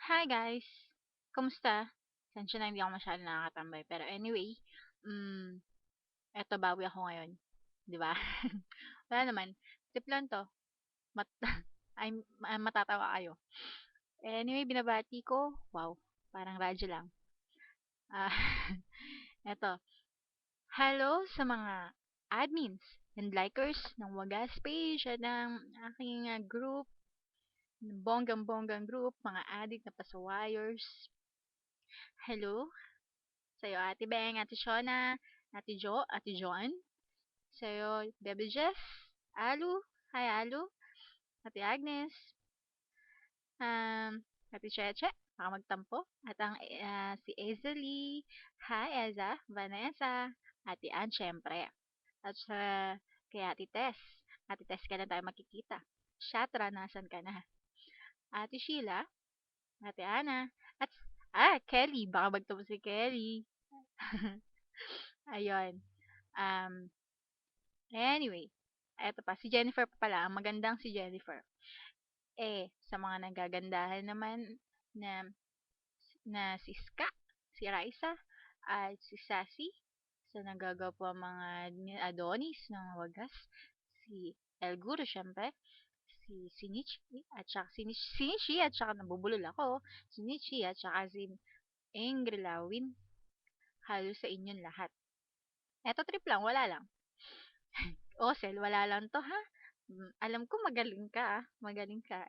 Hi guys! Kamusta? Pasensya na hindi ako masyadong nakakatambay. Pero anyway, eto bawi ako ngayon. 'Di ba? Wala naman. Tip lang 'to. Mat matatawa kayo. Anyway, binabati ko. Wow, parang radyo lang. Ah, eto. Hello sa mga admins and likers ng Wagas page at ng aking group, ng bonggang-bonggang group, mga addict na pasawayers. Hello sa'yo, Ate Beng, Ate Shona, Ate Jo, Ate John. Sa'yo, Bebe Jess, Alu, hi Alu, Ate Agnes, Ate Cheche, baka magtampo. At ang si Azalee, hi Eza, Vanessa, Ate Ann, syempre. At sa kay Ate Tess. Ate Tess, kailan tayo makikita? Shatra, nasan ka na? Ate Sheila, Ate Ana, at Kelly, baka magtampo si Kelly. Ayun. Um, Anyway, eto pa, si Jennifer pa pala, ang magandang si Jennifer. Sa mga nagagandahan naman na, na si Ska, si Raisa, at si Sassy, sa nagagawa mga Adonis ng wagas, si El Guro, syempre, si Sinichi, at saka Sinichi, at saka nabubulol ako, Sinichi, at saka si Ingrid Lawin, halos sa inyong lahat. Eto trip lang, wala lang. Sel, wala lang 'to ha. Alam ko magaling ka, magaling ka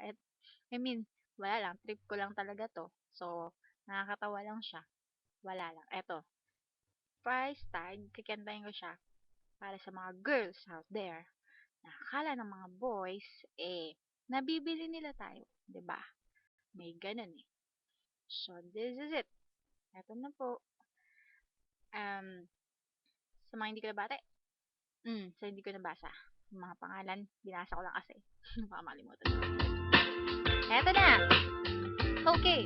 I mean, wala lang, trip ko lang talaga 'to. So, nakakatawa lang siya, wala lang. Eto, price tag, kakantahin ko siya para sa mga girls out there na akala ng mga boys, nabibili nila tayo, 'di ba? May gano'n, eh. So, this is it. Eto na po. Um, sa mga hindi ko nabate, sa hindi ko nabasa, yung mga pangalan, binasa ko lang kasi. Baka makalimutan ko. Eto na! Okay.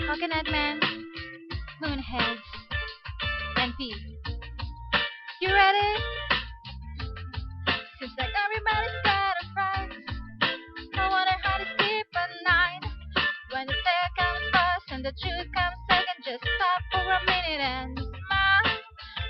Coconut Man, Moonheads, and P. You ready? Seems like everybody's got a price. I wonder how to sleep at night. When the tale comes first and the truth comes second, just stop for a minute and smile.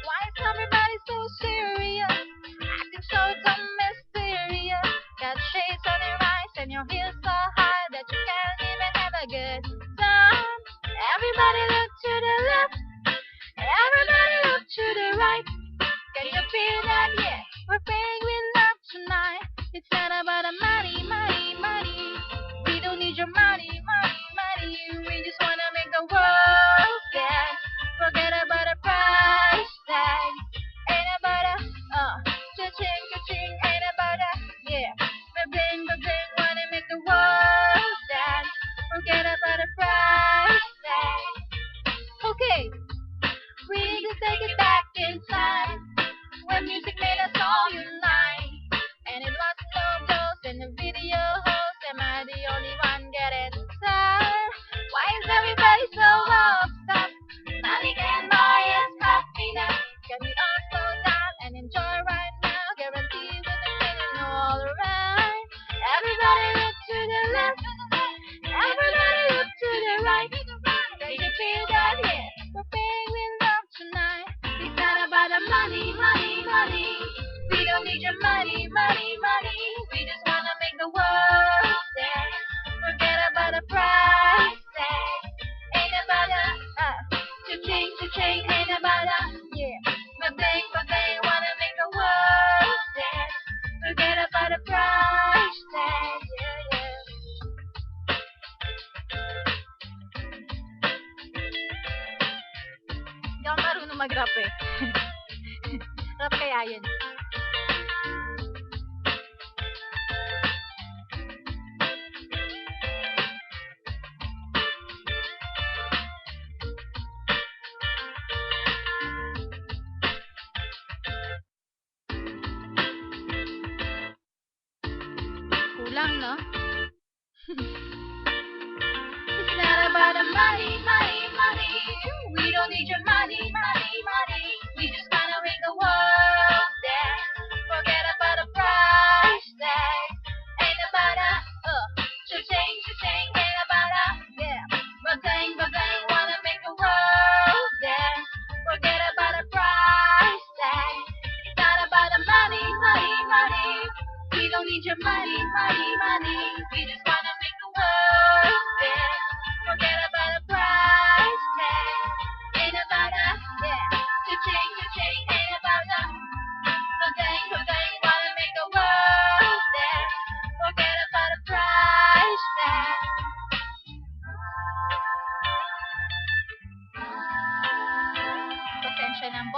Why is everybody so serious? Acting so dumb, mysterious. Got shades on your eyes and your heels so high that you can't even have a good time. Everybody look to the left. Everybody look to the right. Can you feel that? Yeah, we're paying with love tonight. It's not about the money, money, money. We don't need your money, money, money. We just wanna make the world dance. Forget about the price tag. Ain't about a cha-ching, cha-ching. Ain't about a ba-bling, ba-bling. Wanna make the world dance. Forget about the price tag. Okay. We need to take it back in time when music made us all unite. And it was no ghost in the video host. Am I the only one getting sad? Why is everybody so upset? Money can buy us happiness. Can we all slow down and enjoy right now? Guarantee we'll be singing all around. Everybody look to the left. Everybody look to the right. Can you feel that? Yeah, we're paying with love tonight. It's not about the money, money, money. We don't need your money, money, money. We just wanna make the world dance. Forget about the price tag. Ain't about the cha-ching, ain't about the ba-bang, ba-bang. Wanna make the world dance. Forget about the price tag. Yeah, yeah. Hindi ako marunong mag-rap eh. Rap kaya yun. Kulang, no? It's not about the money, money, money. We don't need your money, money, money. We just wanna make the world dance. Forget about the price tag. Ain't about a cha-ching, cha-ching. Ain't about a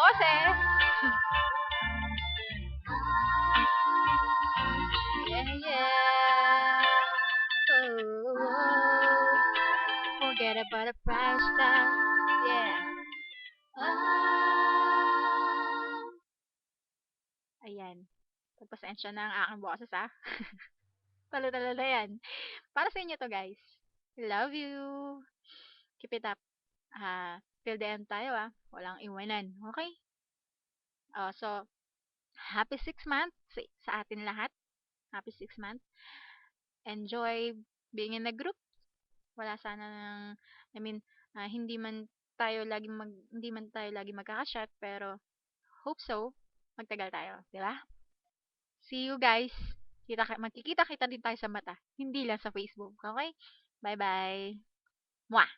boses. Yeah, yeah. Oh, forget about the price tag. Yeah. Oh. Ayan. Pagpasensya na ang aking boses, ah. Talo-talo na yan. Para sa inyo to, guys. Love you. Keep it up. Till the end tayo, ah. Walang iwanan. Okay? So, happy 6 months sa atin lahat. Happy 6 months. Enjoy being in a group. Wala sana ng, I mean, hindi man tayo lagi magkakashot, pero hope so, magtagal tayo, di ba? See you guys. Magkikita-kita din tayo sa mata, hindi lang sa Facebook, okay? Bye-bye. Mwah!